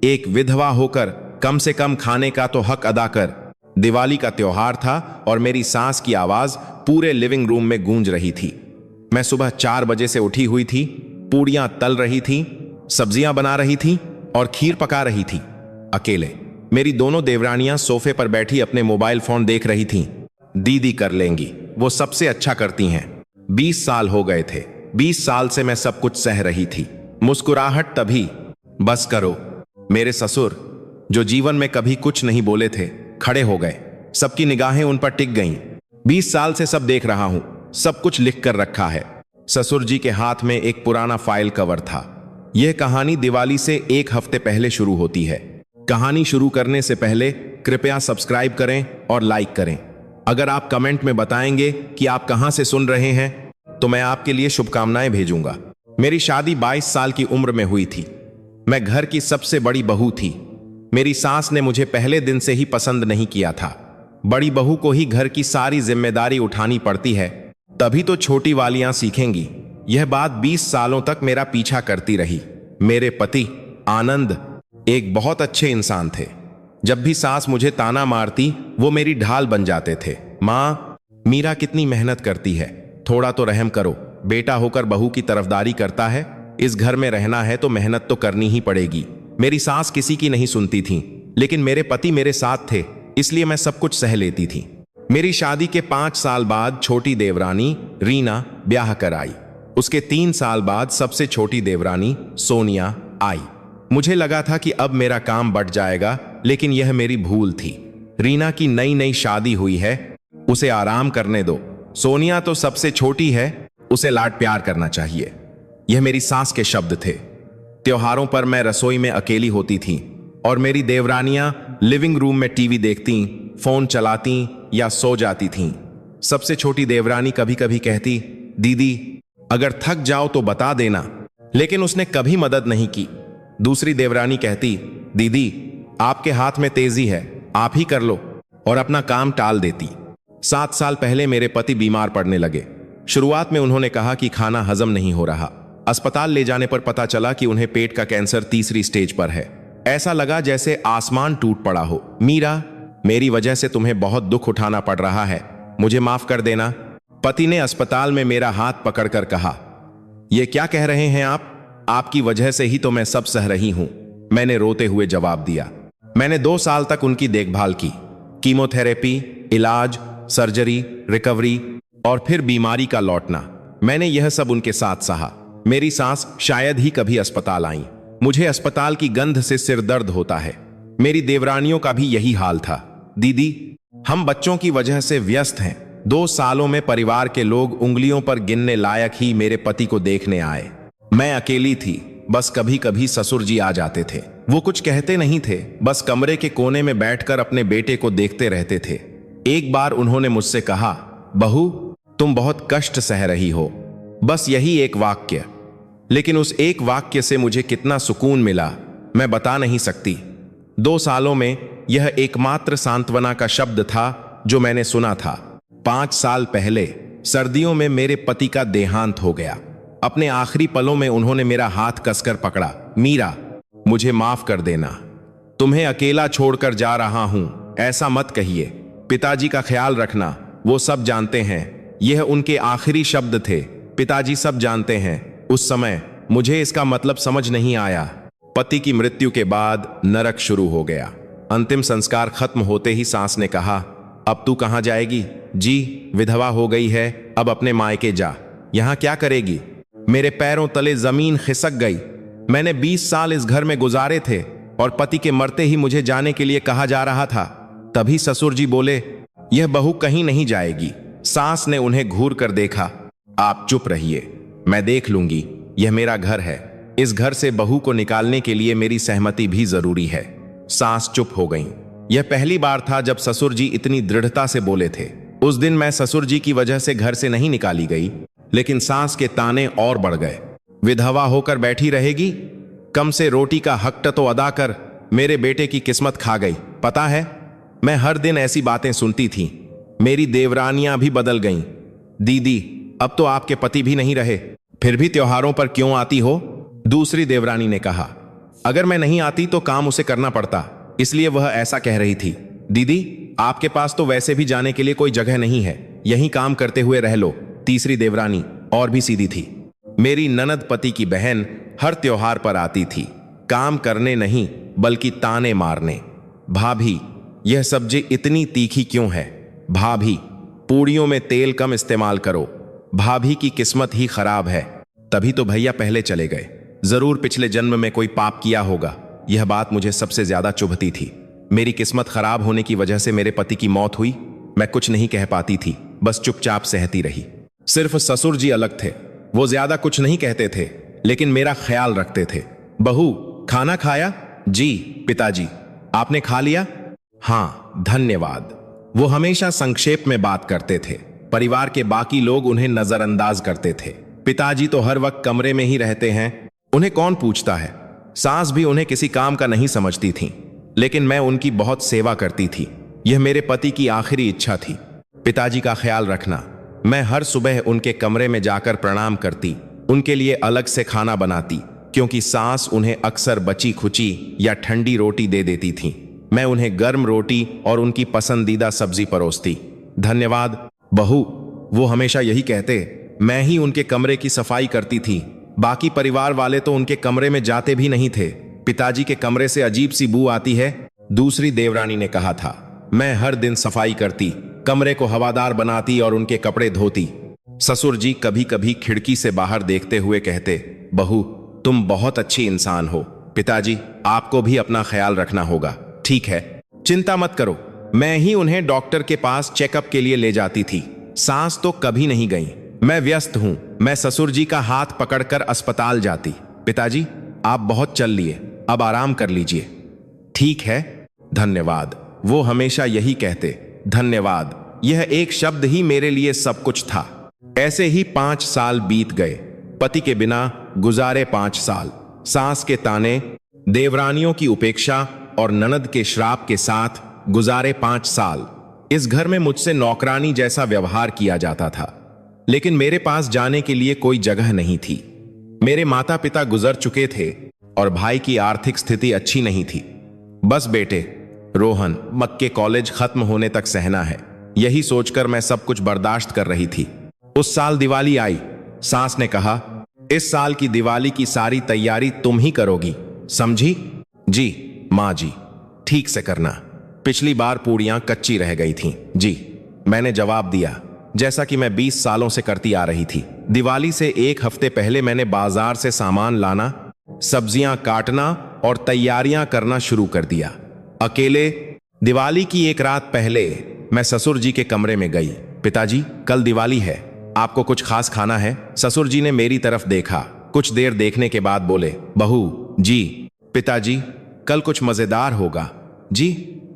एक विधवा होकर कम से कम खाने का तो हक अदा कर। दिवाली का त्योहार था और मेरी सास की आवाज पूरे लिविंग रूम में गूंज रही थी। मैं सुबह 4 बजे से उठी हुई थी। पूड़ियां तल रही थी, सब्जियां बना रही थी और खीर पका रही थी, अकेले। मेरी दोनों देवरानियां सोफे पर बैठी अपने मोबाइल फोन देख रही थीं। दीदी कर लेंगी, वो सबसे अच्छा करती हैं। 20 साल हो गए थे। 20 साल से मैं सब कुछ सह रही थी। मुस्कुराहट तभी। बस करो। मेरे ससुर, जो जीवन में कभी कुछ नहीं बोले थे, खड़े हो गए। सबकी निगाहें उन पर टिक गईं। 20 साल से सब देख रहा हूं, सब कुछ लिख कर रखा है। ससुर जी के हाथ में एक पुराना फाइल कवर था। यह कहानी दिवाली से 1 हफ्ते पहले शुरू होती है। कहानी शुरू करने से पहले कृपया सब्सक्राइब करें और लाइक करें। अगर आप कमेंट में बताएंगे कि आप कहां से सुन रहे हैं तो मैं आपके लिए शुभकामनाएं भेजूंगा। मेरी शादी 22 साल की उम्र में हुई थी। मैं घर की सबसे बड़ी बहू थी। मेरी सास ने मुझे पहले दिन से ही पसंद नहीं किया था। बड़ी बहू को ही घर की सारी जिम्मेदारी उठानी पड़ती है, तभी तो छोटी वालियां सीखेंगी। यह बात 20 सालों तक मेरा पीछा करती रही। मेरे पति आनंद एक बहुत अच्छे इंसान थे। जब भी सास मुझे ताना मारती, वो मेरी ढाल बन जाते थे। माँ, मीरा कितनी मेहनत करती है, थोड़ा तो रहम करो। बेटा होकर बहू की तरफदारी करता है। इस घर में रहना है तो मेहनत तो करनी ही पड़ेगी। मेरी सास किसी की नहीं सुनती थी, लेकिन मेरे पति मेरे साथ थे, इसलिए मैं सब कुछ सह लेती थी। मेरी शादी के 5 साल बाद छोटी देवरानी रीना ब्याह कर आई। उसके 3 साल बाद सबसे छोटी देवरानी सोनिया आई। मुझे लगा था कि अब मेरा काम बढ़ जाएगा, लेकिन यह मेरी भूल थी। रीना की नई नई शादी हुई है, उसे आराम करने दो। सोनिया तो सबसे छोटी है, उसे लाड प्यार करना चाहिए। यह मेरी सास के शब्द थे। त्योहारों पर मैं रसोई में अकेली होती थी और मेरी देवरानियां लिविंग रूम में टीवी देखती, फोन चलाती या सो जाती थीं। सबसे छोटी देवरानी कभी कभी कहती, दीदी अगर थक जाओ तो बता देना, लेकिन उसने कभी मदद नहीं की। दूसरी देवरानी कहती, दीदी आपके हाथ में तेजी है, आप ही कर लो, और अपना काम टाल देती। 7 साल पहले मेरे पति बीमार पड़ने लगे। शुरुआत में उन्होंने कहा कि खाना हजम नहीं हो रहा। अस्पताल ले जाने पर पता चला कि उन्हें पेट का कैंसर 3री स्टेज पर है। ऐसा लगा जैसे आसमान टूट पड़ा हो। मीरा, मेरी वजह से तुम्हें बहुत दुख उठाना पड़ रहा है, मुझे माफ कर देना। पति ने अस्पताल में मेरा हाथ पकड़कर कहा, यह क्या कह रहे हैं आप? आपकी वजह से ही तो मैं सब सह रही हूं। मैंने रोते हुए जवाब दिया। मैंने 2 साल तक उनकी देखभाल की। कीमोथेरेपी, इलाज, सर्जरी, रिकवरी और फिर बीमारी का लौटना। मैंने यह सब उनके साथ सहा। मेरी सास शायद ही कभी अस्पताल आई। मुझे अस्पताल की गंध से सिर दर्द होता है। मेरी देवरानियों का भी यही हाल था। दीदी, हम बच्चों की वजह से व्यस्त हैं। 2 सालों में परिवार के लोग उंगलियों पर गिनने लायक ही मेरे पति को देखने आए। मैं अकेली थी, बस कभी कभी ससुर जी आ जाते थे। वो कुछ कहते नहीं थे, बस कमरे के कोने में बैठकर अपने बेटे को देखते रहते थे। एक बार उन्होंने मुझसे कहा, बहू तुम बहुत कष्ट सह रही हो। बस यही एक वाक्य, लेकिन उस एक वाक्य से मुझे कितना सुकून मिला मैं बता नहीं सकती। 2 सालों में यह एकमात्र सांत्वना का शब्द था जो मैंने सुना था। 5 साल पहले सर्दियों में मेरे पति का देहांत हो गया। अपने आखिरी पलों में उन्होंने मेरा हाथ कसकर पकड़ा। मीरा, मुझे माफ कर देना, तुम्हें अकेला छोड़कर जा रहा हूं, ऐसा मत कहिए। पिताजी का ख्याल रखना, वो सब जानते हैं। यह उनके आखिरी शब्द थे। पिताजी सब जानते हैं। उस समय मुझे इसका मतलब समझ नहीं आया। पति की मृत्यु के बाद नरक शुरू हो गया। अंतिम संस्कार खत्म होते ही सास ने कहा, अब तू कहां जाएगी? जी, विधवा हो गई है, अब अपने मायके जा। यहां क्या करेगी? मेरे पैरों तले जमीन खिसक गई। मैंने 20 साल इस घर में गुजारे थे और पति के मरते ही मुझे जाने के लिए कहा जा रहा था। तभी ससुर जी बोले, यह बहू कहीं नहीं जाएगी। सास ने उन्हें घूर कर देखा। आप चुप रहिए, मैं देख लूंगी, यह मेरा घर है। इस घर से बहू को निकालने के लिए मेरी सहमति भी जरूरी है। सास चुप हो गईं। यह पहली बार था जब ससुर जी इतनी दृढ़ता से बोले थे। उस दिन मैं ससुर जी की वजह से घर से नहीं निकाली गई, लेकिन सास के ताने और बढ़ गए। विधवा होकर बैठी रहेगी, कम से रोटी का हक तो अदा कर। मेरे बेटे की किस्मत खा गई। पता है, मैं हर दिन ऐसी बातें सुनती थी। मेरी देवरानियां भी बदल गईं। दीदी, अब तो आपके पति भी नहीं रहे, फिर भी त्योहारों पर क्यों आती हो? दूसरी देवरानी ने कहा। अगर मैं नहीं आती तो काम उसे करना पड़ता, इसलिए वह ऐसा कह रही थी। दीदी, आपके पास तो वैसे भी जाने के लिए कोई जगह नहीं है, यहीं काम करते हुए रह लो। तीसरी देवरानी और भी सीधी थी। मेरी ननद पति की बहन हर त्योहार पर आती थी, काम करने नहीं बल्कि ताने मारने। भाभी, यह सब्जी इतनी तीखी क्यों है? भाभी, पूड़ियों में तेल कम इस्तेमाल करो। भाभी की किस्मत ही खराब है। तभी तो भैया पहले चले गए। जरूर पिछले जन्म में कोई पाप किया होगा। यह बात मुझे सबसे ज्यादा चुभती थी। मेरी किस्मत खराब होने की वजह से मेरे पति की मौत हुई। मैं कुछ नहीं कह पाती थी, बस चुपचाप सहती रही। सिर्फ ससुर जी अलग थे। वो ज्यादा कुछ नहीं कहते थे, लेकिन मेरा ख्याल रखते थे। बहू, खाना खाया? जी पिताजी। आपने खा लिया? हाँ धन्यवाद। वो हमेशा संक्षेप में बात करते थे। परिवार के बाकी लोग उन्हें नजरअंदाज करते थे। पिताजी तो हर वक्त कमरे में ही रहते हैं, उन्हें कौन पूछता है। सास भी उन्हें किसी काम का नहीं समझती थी, लेकिन मैं उनकी बहुत सेवा करती थी। यह मेरे पति की आखिरी इच्छा थी। पिताजी का ख्याल रखना। मैं हर सुबह उनके कमरे में जाकर प्रणाम करती, उनके लिए अलग से खाना बनाती, क्योंकि सास उन्हें अक्सर बची खुची या ठंडी रोटी दे देती थी। मैं उन्हें गर्म रोटी और उनकी पसंदीदा सब्जी परोसती। धन्यवाद बहू। वो हमेशा यही कहते। मैं ही उनके कमरे की सफाई करती थी, बाकी परिवार वाले तो उनके कमरे में जाते भी नहीं थे। पिताजी के कमरे से अजीब सी बू आती है, दूसरी देवरानी ने कहा था। मैं हर दिन सफाई करती, कमरे को हवादार बनाती और उनके कपड़े धोती। ससुर जी कभी कभी खिड़की से बाहर देखते हुए कहते, बहू तुम बहुत अच्छी इंसान हो। पिताजी, आपको भी अपना ख्याल रखना होगा। ठीक है, चिंता मत करो। मैं ही उन्हें डॉक्टर के पास चेकअप के लिए ले जाती थी। सास तो कभी नहीं गई। मैं व्यस्त हूं। मैं ससुर जी का हाथ पकड़कर अस्पताल जाती। पिताजी, आप बहुत चल लिए, अब आराम कर लीजिए। ठीक है, धन्यवाद। वो हमेशा यही कहते, धन्यवाद। यह एक शब्द ही मेरे लिए सब कुछ था। ऐसे ही 5 साल बीत गए। पति के बिना गुजारे 5 साल। सास के ताने, देवरानियों की उपेक्षा और ननद के श्राप के साथ गुजारे 5 साल। इस घर में मुझसे नौकरानी जैसा व्यवहार किया जाता था, लेकिन मेरे पास जाने के लिए कोई जगह नहीं थी। मेरे माता पिता गुजर चुके थे और भाई की आर्थिक स्थिति अच्छी नहीं थी। बस बेटे रोहन मक्के कॉलेज खत्म होने तक सहना है, यही सोचकर मैं सब कुछ बर्दाश्त कर रही थी। उस साल दिवाली आई। सास ने कहा, इस साल की दिवाली की सारी तैयारी तुम ही करोगी, समझी? जी माँ जी, ठीक से करना। पिछली बार पूड़ियां कच्ची रह गई थीं। जी, मैंने जवाब दिया, जैसा कि मैं 20 सालों से करती आ रही थी। दिवाली से 1 हफ्ते पहले मैंने बाजार से सामान लाना, सब्जियां काटना और तैयारियां करना शुरू कर दिया। अकेले। दिवाली की 1 रात पहले मैं ससुर जी के कमरे में गई। पिताजी, कल दिवाली है, आपको कुछ खास खाना है? ससुर जी ने मेरी तरफ देखा। कुछ देर देखने के बाद बोले, बहू जी। पिताजी, कल कुछ मजेदार होगा। जी,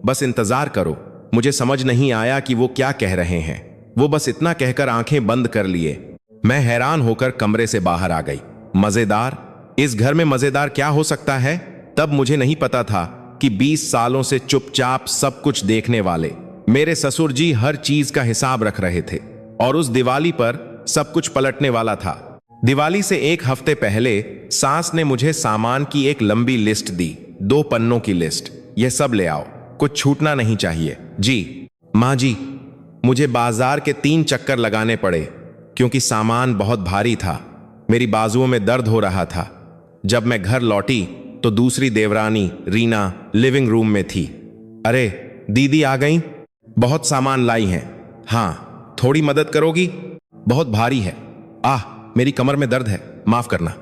बस इंतजार करो। मुझे समझ नहीं आया कि वो क्या कह रहे हैं। वो बस इतना कहकर आंखें बंद कर लिए। मैं हैरान होकर कमरे से बाहर आ गई। मजेदार? इस घर में मजेदार क्या हो सकता है? तब मुझे नहीं पता था कि 20 सालों से चुपचाप सब कुछ देखने वाले मेरे ससुर जी हर चीज का हिसाब रख रहे थे, और उस दिवाली पर सब कुछ पलटने वाला था। दिवाली से 1 हफ्ते पहले सास ने मुझे सामान की एक लंबी लिस्ट दी, 2 पन्नों की लिस्ट। यह सब ले आओ, कुछ छूटना नहीं चाहिए। जी माँ जी। मुझे बाजार के 3 चक्कर लगाने पड़े, क्योंकि सामान बहुत भारी था। मेरी बाजुओं में दर्द हो रहा था। जब मैं घर लौटी तो दूसरी देवरानी रीना लिविंग रूम में थी। अरे दीदी आ गई? बहुत सामान लाई हैं। हाँ, थोड़ी मदद करोगी? बहुत भारी है। आह, मेरी कमर में दर्द है, माफ करना।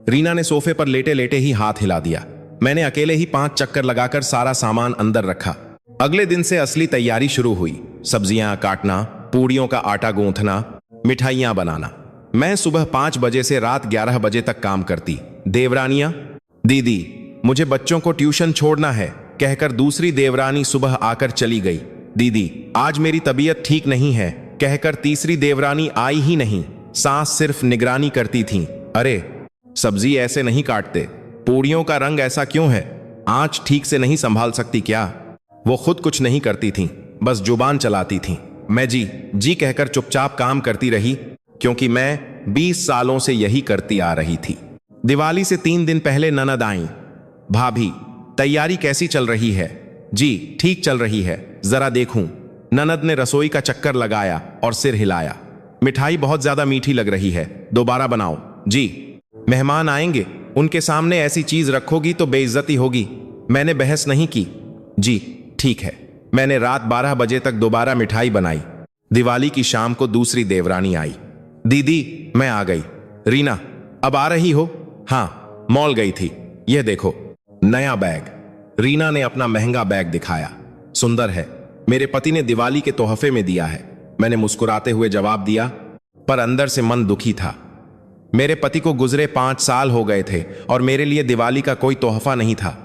रीना ने सोफे पर लेटे लेटे ही हाथ हिला दिया। मैंने अकेले ही 5 चक्कर लगाकर सारा सामान अंदर रखा। अगले दिन से असली तैयारी शुरू हुई। सब्जियां काटना, पूड़ियों का आटा गूंथना, मिठाइयां बनाना। मैं सुबह 5 बजे से रात 11 बजे तक काम करती। देवरानियां, दीदी मुझे बच्चों को ट्यूशन छोड़ना है कहकर दूसरी देवरानी सुबह आकर चली गई। दीदी आज मेरी तबीयत ठीक नहीं है कहकर तीसरी देवरानी आई ही नहीं। सास सिर्फ निगरानी करती थी। अरे सब्जी ऐसे नहीं काटते, पूड़ियों का रंग ऐसा क्यों है, आंच ठीक से नहीं संभाल सकती क्या? वो खुद कुछ नहीं करती थीं, बस जुबान चलाती थीं। मैं जी कहकर चुपचाप काम करती रही, क्योंकि मैं 20 सालों से यही करती आ रही थी। दिवाली से 3 दिन पहले ननद आईं। भाभी, तैयारी कैसी चल रही है? जी ठीक चल रही है, जरा देखूं। ननद ने रसोई का चक्कर लगाया और सिर हिलाया। मिठाई बहुत ज्यादा मीठी लग रही है, दोबारा बनाओ। जी। मेहमान आएंगे, उनके सामने ऐसी चीज रखोगी तो बेइज्जती होगी। मैंने बहस नहीं की। जी ठीक है। मैंने रात 12 बजे तक दोबारा मिठाई बनाई। दिवाली की शाम को दूसरी देवरानी आई। दीदी मैं आ गई। रीना, अब आ रही हो? हाँ, मॉल गई थी। यह देखो नया बैग। रीना ने अपना महंगा बैग दिखाया। सुंदर है, मेरे पति ने दिवाली के तोहफे में दिया है। मैंने मुस्कुराते हुए जवाब दिया, पर अंदर से मन दुखी था। मेरे पति को गुजरे 5 साल हो गए थे और मेरे लिए दिवाली का कोई तोहफा नहीं था।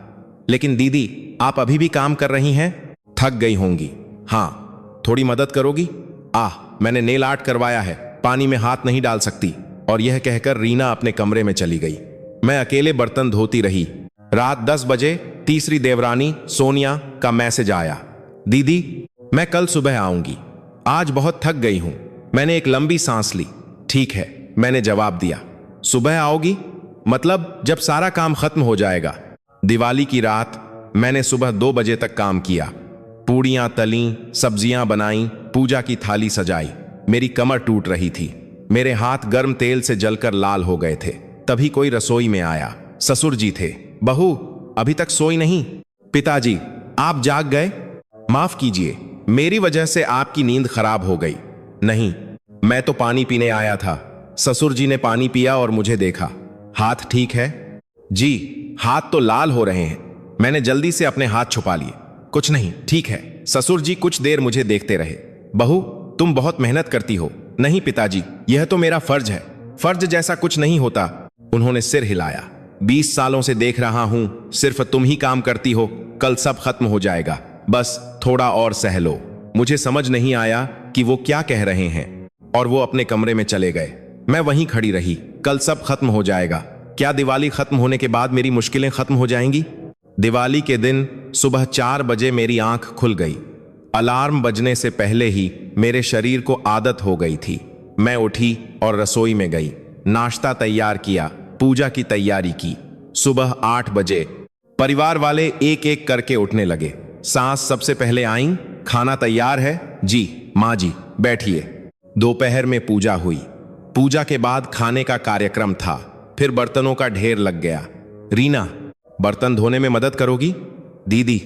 लेकिन दीदी, आप अभी भी काम कर रही हैं? थक गई होंगी। हाँ, थोड़ी मदद करोगी? मैंने नेल आर्ट करवाया है, पानी में हाथ नहीं डाल सकती। और यह कहकर रीना अपने कमरे में चली गई। मैं अकेले बर्तन धोती रही। रात 10 बजे तीसरी देवरानी सोनिया का मैसेज आया। दीदी, मैं कल सुबह आऊंगी, आज बहुत थक गई हूं। मैंने एक लंबी सांस ली। ठीक है, मैंने जवाब दिया। सुबह आओगी? मतलब जब सारा काम खत्म हो जाएगा। दिवाली की रात मैंने सुबह 2 बजे तक काम किया। पूड़ियां तली, सब्जियां बनाई, पूजा की थाली सजाई। मेरी कमर टूट रही थी। मेरे हाथ गर्म तेल से जलकर लाल हो गए थे। तभी कोई रसोई में आया। ससुर जी थे। बहू, अभी तक सोई नहीं? पिताजी, आप जाग गए? माफ कीजिए, मेरी वजह से आपकी नींद खराब हो गई। नहीं, मैं तो पानी पीने आया था। ससुर जी ने पानी पिया और मुझे देखा। हाथ ठीक है? जी, हाथ तो लाल हो रहे हैं। मैंने जल्दी से अपने हाथ छुपा लिए। कुछ नहीं, ठीक है। ससुर जी कुछ देर मुझे देखते रहे। बहू, तुम बहुत मेहनत करती हो। नहीं पिताजी, यह तो मेरा फर्ज है। फर्ज जैसा कुछ नहीं होता। उन्होंने सिर हिलाया। 20 सालों से देख रहा हूं, सिर्फ तुम ही काम करती हो। कल सब खत्म हो जाएगा, बस थोड़ा और सह लो। मुझे समझ नहीं आया कि वो क्या कह रहे हैं और वो अपने कमरे में चले गए। मैं वहीं खड़ी रही। कल सब खत्म हो जाएगा। क्या दिवाली खत्म होने के बाद मेरी मुश्किलें खत्म हो जाएंगी? दिवाली के दिन सुबह 4 बजे मेरी आंख खुल गई। अलार्म बजने से पहले ही मेरे शरीर को आदत हो गई थी। मैं उठी और रसोई में गई। नाश्ता तैयार किया, पूजा की तैयारी की। सुबह 8 बजे परिवार वाले एक एक करके उठने लगे। सास सबसे पहले आईं। खाना तैयार है? जी माँ जी, बैठिए। दोपहर में पूजा हुई। पूजा के बाद खाने का कार्यक्रम था। फिर बर्तनों का ढेर लग गया। रीना, बर्तन धोने में मदद करोगी? दीदी,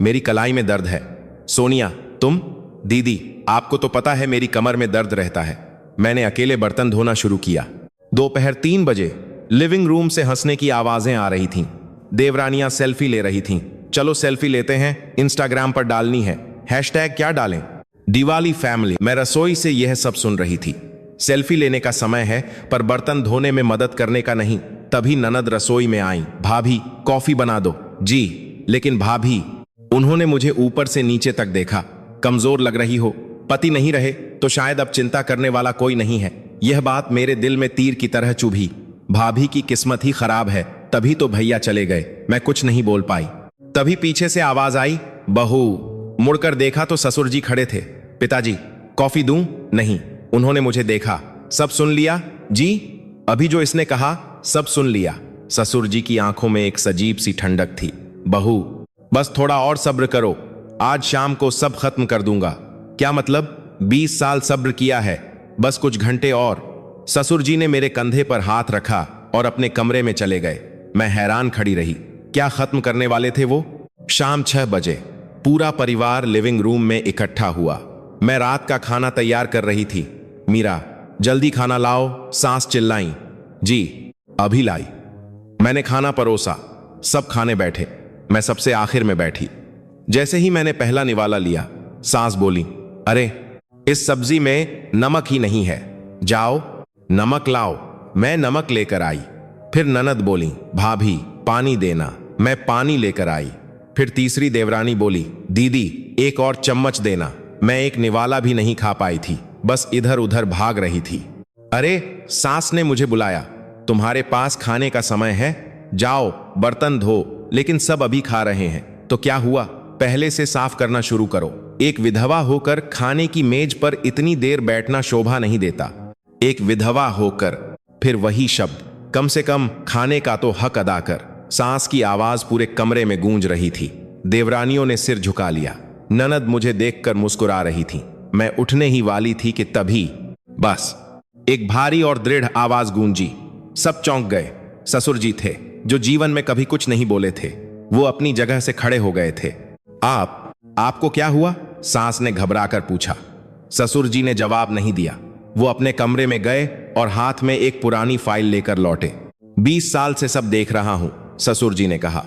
मेरी कलाई में दर्द है। सोनिया, तुम? दीदी, आपको तो पता है मेरी कमर में दर्द रहता है। मैंने अकेले बर्तन धोना शुरू किया। दोपहर 3 बजे लिविंग रूम से हंसने की आवाजें आ रही थीं। देवरानियां सेल्फी ले रही थीं। चलो सेल्फी लेते हैं, इंस्टाग्राम पर डालनी है। हैशटैग क्या डालें? दिवाली फैमिली। मैं रसोई से यह सब सुन रही थी। सेल्फी लेने का समय है, पर बर्तन धोने में मदद करने का नहीं। तभी ननद रसोई में आई। भाभी, कॉफी बना दो। जी, लेकिन भाभी। उन्होंने मुझे ऊपर से नीचे तक देखा। कमजोर लग रही हो। पति नहीं रहे तो शायद अब चिंता करने वाला कोई नहीं है। यह बात मेरे दिल में तीर की तरह चुभी। भाभी की किस्मत ही खराब है, तभी तो भैया चले गए। मैं कुछ नहीं बोल पाई। तभी पीछे से आवाज आई, बहू। मुड़कर देखा तो ससुर जी खड़े थे। पिताजी, कॉफी दूं? नहीं। उन्होंने मुझे देखा। सब सुन लिया? जी। अभी जो इसने कहा सब सुन लिया। ससुर जी की आंखों में एक सजीब सी ठंडक थी। बहू, बस थोड़ा और सब्र करो, आज शाम को सब खत्म कर दूंगा। क्या मतलब? 20 साल सब्र किया है, बस कुछ घंटे और। ससुर जी ने मेरे कंधे पर हाथ रखा और अपने कमरे में चले गए। मैं हैरान खड़ी रही। क्या खत्म करने वाले थे वो? शाम 6 बजे पूरा परिवार लिविंग रूम में इकट्ठा हुआ। मैं रात का खाना तैयार कर रही थी। मीरा, जल्दी खाना लाओ, सास चिल्लाई। जी, अभी लाई। मैंने खाना परोसा। सब खाने बैठे। मैं सबसे आखिर में बैठी। जैसे ही मैंने पहला निवाला लिया, सास बोली, अरे इस सब्जी में नमक ही नहीं है, जाओ नमक लाओ। मैं नमक लेकर आई। फिर ननद बोली, भाभी पानी देना। मैं पानी लेकर आई। फिर तीसरी देवरानी बोली, दीदी एक और चम्मच देना। मैं एक निवाला भी नहीं खा पाई थी, बस इधर उधर भाग रही थी। अरे, सास ने मुझे बुलाया, तुम्हारे पास खाने का समय है, जाओ बर्तन धो। लेकिन सब अभी खा रहे हैं तो क्या हुआ? पहले से साफ करना शुरू करो। एक विधवा होकर खाने की मेज पर इतनी देर बैठना शोभा नहीं देता। एक विधवा होकर। फिर वही शब्द, कम से कम खाने का तो हक अदा कर। सांस की आवाज पूरे कमरे में गूंज रही थी। देवरानियों ने सिर झुका लिया। ननद मुझे देखकर मुस्कुरा रही थी। मैं उठने ही वाली थी कि तभी बस एक भारी और दृढ़ आवाज गूंजी। सब चौंक गए। ससुर जी थे, जो जीवन में कभी कुछ नहीं बोले थे। वो अपनी जगह से खड़े हो गए थे। आपको क्या हुआ? सांस ने घबराकर पूछा। ससुर जी ने जवाब नहीं दिया। वो अपने कमरे में गए और हाथ में एक पुरानी फाइल लेकर लौटे। 20 साल से सब देख रहा हूं, ससुर जी ने कहा।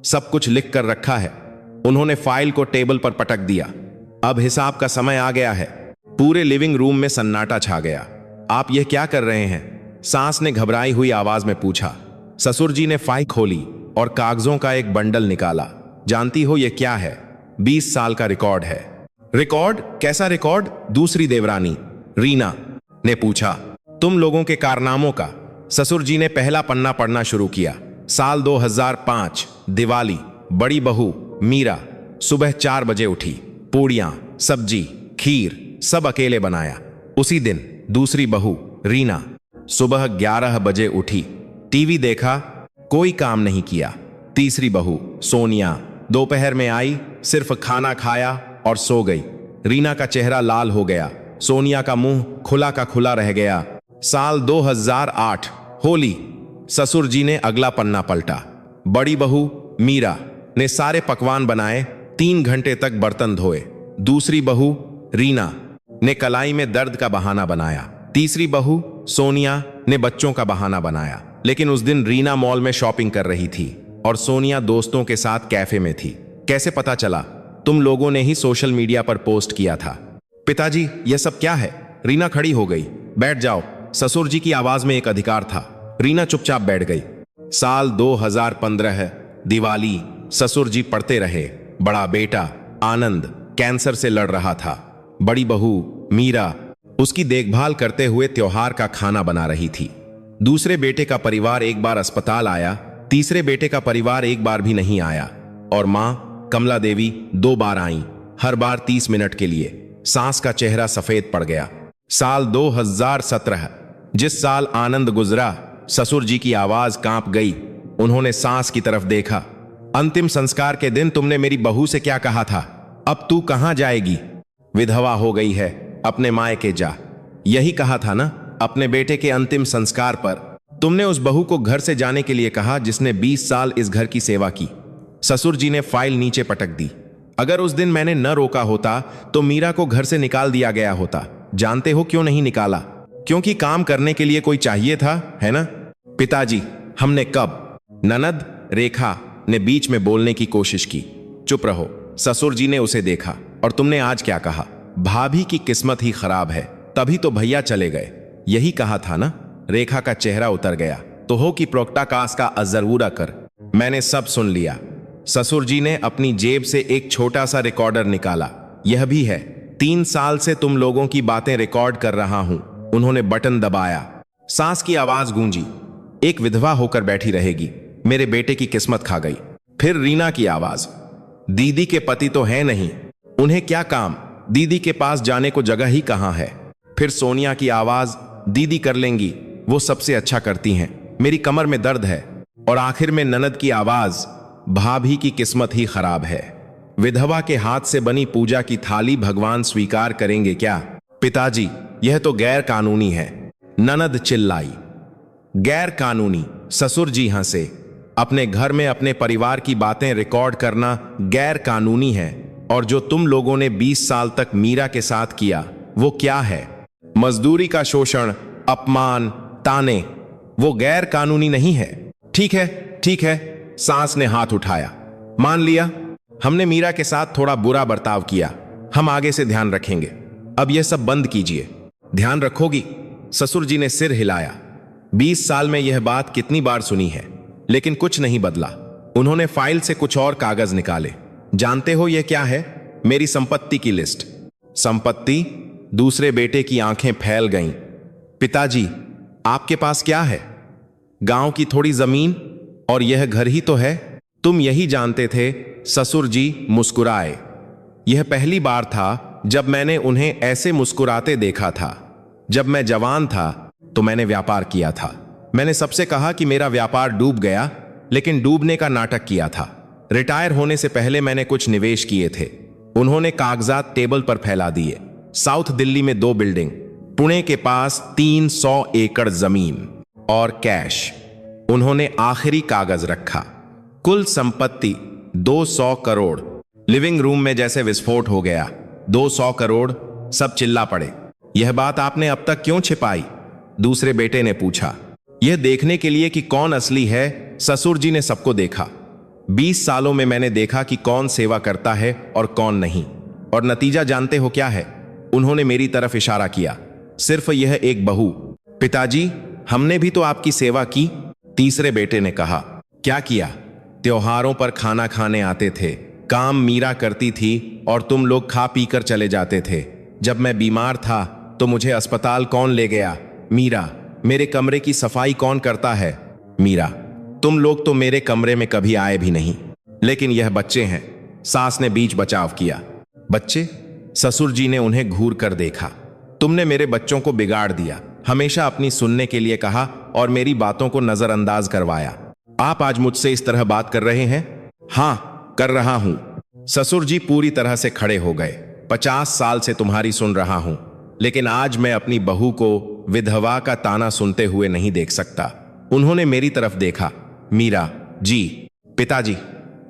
सब कुछ लिख कर रखा है। उन्होंने फाइल को टेबल पर पटक दिया। अब हिसाब का समय आ गया है। पूरे लिविंग रूम में सन्नाटा छा गया। आप यह क्या कर रहे हैं? सांस ने घबराई हुई आवाज में पूछा। ससुर जी ने फाइल खोली और कागजों का एक बंडल निकाला। जानती हो यह क्या है? 20 साल का रिकॉर्ड है। रिकॉर्ड? कैसा रिकॉर्ड? दूसरी देवरानी रीना ने पूछा। तुम लोगों के कारनामों का। ससुर जी ने पहला पन्ना पढ़ना शुरू किया। साल 2005, दिवाली। बड़ी बहू मीरा सुबह 4 बजे उठी। पूड़ियां, सब्जी, खीर सब अकेले बनाया। उसी दिन दूसरी बहू रीना सुबह 11 बजे उठी। टीवी देखा, कोई काम नहीं किया। तीसरी बहू सोनिया दोपहर में आई, सिर्फ खाना खाया और सो गई। रीना का चेहरा लाल हो गया। सोनिया का मुंह खुला का खुला रह गया। साल 2008, होली। ससुर जी ने अगला पन्ना पलटा। बड़ी बहू मीरा ने सारे पकवान बनाए, 3 घंटे तक बर्तन धोए। दूसरी बहू रीना ने कलाई में दर्द का बहाना बनाया। तीसरी बहू सोनिया ने बच्चों का बहाना बनाया। लेकिन उस दिन रीना मॉल में शॉपिंग कर रही थी और सोनिया दोस्तों के साथ कैफे में थी। कैसे पता चला? तुम लोगों ने ही सोशल मीडिया पर पोस्ट किया था। पिताजी, यह सब क्या है? रीना खड़ी हो गई। बैठ जाओ, ससुर जी की आवाज में एक अधिकार था। रीना चुपचाप बैठ गई। साल 2015, दिवाली। ससुर जी पढ़ते रहे। बड़ा बेटा आनंद कैंसर से लड़ रहा था। बड़ी बहू मीरा उसकी देखभाल करते हुए त्योहार का खाना बना रही थी। दूसरे बेटे का परिवार एक बार अस्पताल आया। तीसरे बेटे का परिवार एक बार भी नहीं आया। और मां कमला देवी 2 बार आई, हर बार 30 मिनट के लिए। सांस का चेहरा सफेद पड़ गया। साल 2017, जिस साल आनंद गुजरा, ससुर जी की आवाज कांप गई। उन्होंने सांस की तरफ देखा। अंतिम संस्कार के दिन तुमने मेरी बहू से क्या कहा था? अब तू कहां जाएगी? विधवा हो गई है, अपने मायके जा। यही कहा था ना? अपने बेटे के अंतिम संस्कार पर तुमने उस बहू को घर से जाने के लिए कहा जिसने 20 साल इस घर की सेवा की। ससुर जी ने फाइल नीचे पटक दी। अगर उस दिन मैंने न रोका होता तो मीरा को घर से निकाल दिया गया होता। जानते हो क्यों नहीं निकाला? क्योंकि काम करने के लिए कोई चाहिए था, है ना? पिताजी, हमने कब? ननद रेखा ने बीच में बोलने की कोशिश की। चुप रहो। ससुर जी ने उसे देखा। और तुमने आज क्या कहा? भाभी की किस्मत ही खराब है, तभी तो भैया चले गए। यही कहा था ना? रेखा का चेहरा उतर गया। तो हो कि प्रोक्टाकास का अजरूरा कर। मैंने सब सुन लिया। ससुर जी ने अपनी जेब से एक छोटा सा रिकॉर्डर निकाला। यह भी है। 3 साल से तुम लोगों की बातें रिकॉर्ड कर रहा हूं। उन्होंने बटन दबाया। सांस की आवाज गूंजी। एक विधवा होकर बैठी रहेगी। मेरे बेटे की किस्मत खा गई। फिर रीना की आवाज। दीदी के पति तो है नहीं, उन्हें क्या काम? दीदी के पास जाने को जगह ही कहां है। फिर सोनिया की आवाज। दीदी कर लेंगी, वो सबसे अच्छा करती हैं। मेरी कमर में दर्द है। और आखिर में ननद की आवाज। भाभी की किस्मत ही खराब है। विधवा के हाथ से बनी पूजा की थाली भगवान स्वीकार करेंगे क्या? पिताजी, यह तो गैर कानूनी है। ननद चिल्लाई। गैर कानूनी? ससुर जी हंसे। अपने घर में अपने परिवार की बातें रिकॉर्ड करना गैर कानूनी है। और जो तुम लोगों ने 20 साल तक मीरा के साथ किया, वो क्या है? मजदूरी का शोषण, अपमान, ताने। वो गैर कानूनी नहीं है। ठीक है, ठीक है। सांस ने हाथ उठाया। मान लिया, हमने मीरा के साथ थोड़ा बुरा बर्ताव किया। हम आगे से ध्यान रखेंगे। अब यह सब बंद कीजिए। ध्यान रखोगी? ससुर जी ने सिर हिलाया। 20 साल में यह बात कितनी बार सुनी है, लेकिन कुछ नहीं बदला। उन्होंने फाइल से कुछ और कागज निकाले। जानते हो यह क्या है? मेरी संपत्ति की लिस्ट। संपत्ति? दूसरे बेटे की आंखें फैल गईं। पिताजी, आपके पास क्या है? गांव की थोड़ी जमीन और यह घर ही तो है। तुम यही जानते थे? ससुर जी मुस्कुराए। यह पहली बार था जब मैंने उन्हें ऐसे मुस्कुराते देखा था। जब मैं जवान था तो मैंने व्यापार किया था। मैंने सबसे कहा कि मेरा व्यापार डूब गया, लेकिन डूबने का नाटक किया था। रिटायर होने से पहले मैंने कुछ निवेश किए थे। उन्होंने कागजात टेबल पर फैला दिए। साउथ दिल्ली में 2 बिल्डिंग, पुणे के पास 300 एकड़ जमीन और कैश। उन्होंने आखिरी कागज रखा। कुल संपत्ति 200 करोड़। लिविंग रूम में जैसे विस्फोट हो गया। 200 करोड़। सब चिल्ला पड़े। यह बात आपने अब तक क्यों छिपाई? दूसरे बेटे ने पूछा। यह देखने के लिए कि कौन असली है। ससुर जी ने सबको देखा। 20 सालों में मैंने देखा कि कौन सेवा करता है और कौन नहीं। और नतीजा जानते हो क्या है? उन्होंने मेरी तरफ इशारा किया। सिर्फ यह एक बहू। पिताजी, हमने भी तो आपकी सेवा की। तीसरे बेटे ने कहा। क्या किया? त्योहारों पर खाना खाने आते थे। काम मीरा करती थी और तुम लोग खा पी कर चले जाते थे। जब मैं बीमार था तो मुझे अस्पताल कौन ले गया? मीरा। मेरे कमरे की सफाई कौन करता है? मीरा। तुम लोग तो मेरे कमरे में कभी आए भी नहीं। लेकिन यह बच्चे हैं। सास ने बीच बचाव किया। बच्चे? ससुर जी ने उन्हें घूर कर देखा। तुमने मेरे बच्चों को बिगाड़ दिया। हमेशा अपनी सुनने के लिए कहा और मेरी बातों को नजरअंदाज करवाया। आप आज मुझसे इस तरह बात कर रहे हैं? हाँ, कर रहा हूं। ससुर जी पूरी तरह से खड़े हो गए। 50 साल से तुम्हारी सुन रहा हूं, लेकिन आज मैं अपनी बहू को विधवा का ताना सुनते हुए नहीं देख सकता। उन्होंने मेरी तरफ देखा। मीरा जी। पिताजी,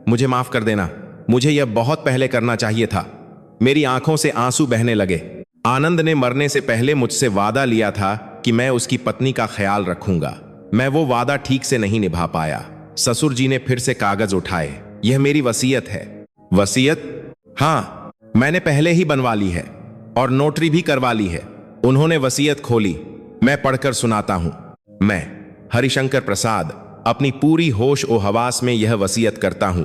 मुझे माफ कर देना। मुझे यह बहुत पहले करना चाहिए था। मेरी आंखों से आंसू बहने लगे। आनंद ने मरने से पहले मुझसे वादा लिया था कि मैं उसकी पत्नी का ख्याल रखूंगा। मैं वो वादा ठीक से नहीं निभा पाया। ससुर जी ने फिर से कागज उठाए। यह मेरी वसीयत है। वसीयत? हाँ, मैंने पहले ही बनवा ली है और नोटरी भी करवा ली है। उन्होंने वसीयत खोली। मैं पढ़कर सुनाता हूं। मैं, हरिशंकर प्रसाद, अपनी पूरी होश और हवास में यह वसीयत करता हूं।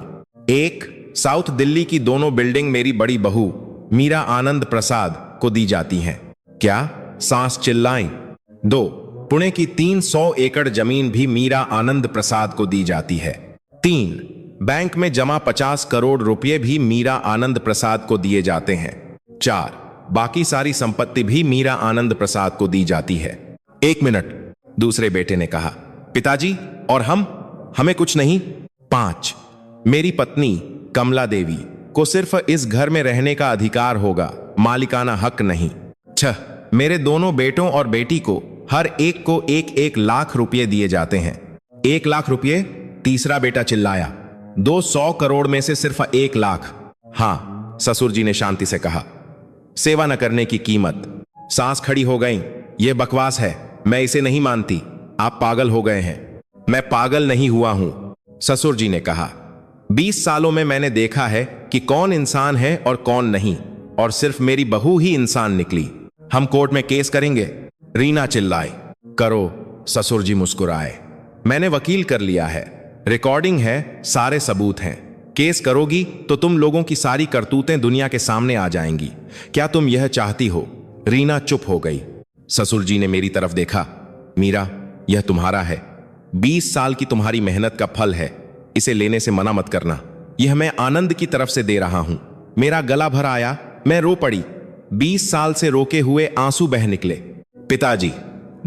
1, साउथ दिल्ली की दोनों बिल्डिंग मेरी बड़ी बहू मीरा आनंद प्रसाद को दी जाती हैं। क्या? सांस चिल्लाई। 2, पुणे की 300 एकड़ जमीन भी मीरा आनंद प्रसाद को दी जाती है। 3, बैंक में जमा 50 करोड़ रुपए भी मीरा आनंद प्रसाद को दिए जाते हैं। 4, बाकी सारी संपत्ति भी मीरा आनंद प्रसाद को दी जाती है। 1 मिनट, दूसरे बेटे ने कहा। पिताजी, और हमें कुछ नहीं? 5, मेरी पत्नी कमला देवी को सिर्फ इस घर में रहने का अधिकार होगा, मालिकाना हक नहीं। 6, मेरे दोनों बेटों और बेटी को हर एक को 1-1 लाख रुपए दिए जाते हैं। 1 लाख रुपए? तीसरा बेटा चिल्लाया। 200 करोड़ में से सिर्फ 1 लाख। हाँ, ससुर जी ने शांति से कहा। सेवा न करने की कीमत। सांस खड़ी हो गई। यह बकवास है, मैं इसे नहीं मानती। आप पागल हो गए हैं। मैं पागल नहीं हुआ हूं, ससुर जी ने कहा। 20 सालों में मैंने देखा है कि कौन इंसान है और कौन नहीं, और सिर्फ मेरी बहू ही इंसान निकली। हम कोर्ट में केस करेंगे। रीना चिल्लाई। करो, ससुर जी मुस्कुराए। मैंने वकील कर लिया है, रिकॉर्डिंग है, सारे सबूत हैं। केस करोगी तो तुम लोगों की सारी करतूतें दुनिया के सामने आ जाएंगी। क्या तुम यह चाहती हो? रीना चुप हो गई। ससुर जी ने मेरी तरफ देखा। मीरा, यह तुम्हारा है। 20 साल की तुम्हारी मेहनत का फल है। इसे लेने से मना मत करना। यह मैं आनंद की तरफ से दे रहा हूं। मेरा गला भर आया, मैं रो पड़ी। 20 साल से रोके हुए आंसू बह निकले। पिताजी,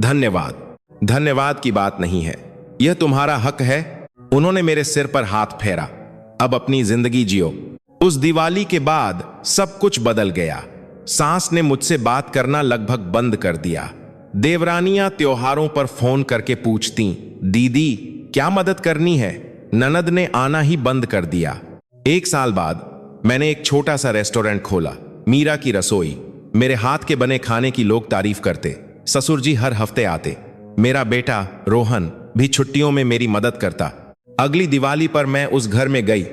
धन्यवाद। धन्यवाद की बात नहीं है, यह तुम्हारा हक है। उन्होंने मेरे सिर पर हाथ फेरा। अब अपनी जिंदगी जियो। उस दिवाली के बाद सब कुछ बदल गया। सास ने मुझसे बात करना लगभग बंद कर दिया। देवरानियां त्योहारों पर फोन करके पूछती, दीदी क्या मदद करनी है? ननद ने आना ही बंद कर दिया। 1 साल बाद मैंने एक छोटा सा रेस्टोरेंट खोला। मीरा की रसोई, मेरे हाथ के बने खाने की लोग तारीफ करते। ससुर जी हर हफ्ते आते। मेरा बेटा रोहन भी छुट्टियों में मेरी मदद करता। अगली दिवाली पर मैं उस घर में गई।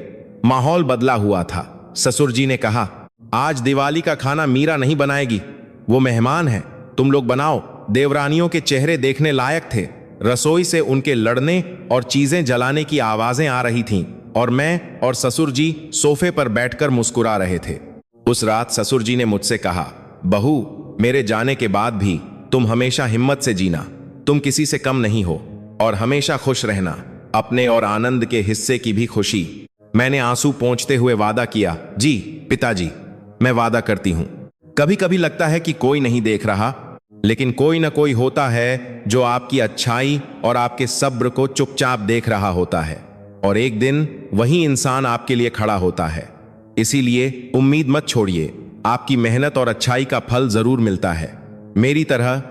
माहौल बदला हुआ था। ससुर जी ने कहा, आज दिवाली का खाना मीरा नहीं बनाएगी, वो मेहमान है, तुम लोग बनाओ। देवरानियों के चेहरे देखने लायक थे। रसोई से उनके लड़ने और चीजें जलाने की आवाजें आ रही थीं, और मैं और ससुर जी सोफे पर बैठकर मुस्कुरा रहे थे। उस रात ससुर जी ने मुझसे कहा, बहू, मेरे जाने के बाद भी तुम हमेशा हिम्मत से जीना। तुम किसी से कम नहीं हो, और हमेशा खुश रहना। अपने और आनंद के हिस्से की भी खुशी। मैंने आंसू पोंछते हुए वादा किया। जी पिताजी, मैं वादा करती हूं। कभी कभी लगता है कि कोई नहीं देख रहा, लेकिन कोई ना कोई होता है जो आपकी अच्छाई और आपके सब्र को चुपचाप देख रहा होता है। और एक दिन वही इंसान आपके लिए खड़ा होता है। इसीलिए उम्मीद मत छोड़िए, आपकी मेहनत और अच्छाई का फल जरूर मिलता है। मेरी तरह